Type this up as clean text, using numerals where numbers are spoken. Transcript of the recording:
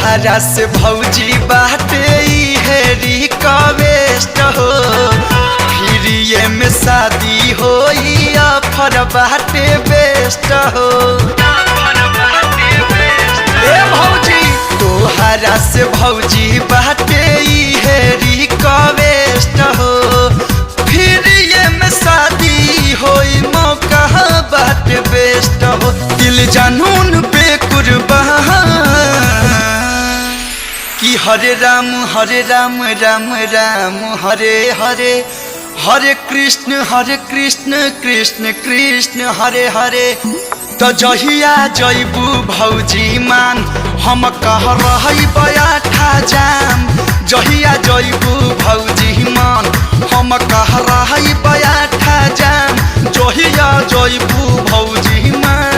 तोहरा से भौजी बाटे है रिक्वेस्ट हो फिर ये में शादी हो ऑफर बाटे बेस्ट हो ए भौजी तोहरा से भौजी बाटे है रिक्वेस्ट हो फिर ये में शादी हो मौका बाटे बेस्ट हो दिल जानून पे कुर्बान कि हरे राम राम राम हरे हरे हरे कृष्ण कृष्ण कृष्ण हरे हरे तो जहिया जैबू भौजी मान हम कह रही बयाठा जाम जहिया जैबू भौजी मान हम कह रही बयाठा जाम जहिया जैबू भौजी मान।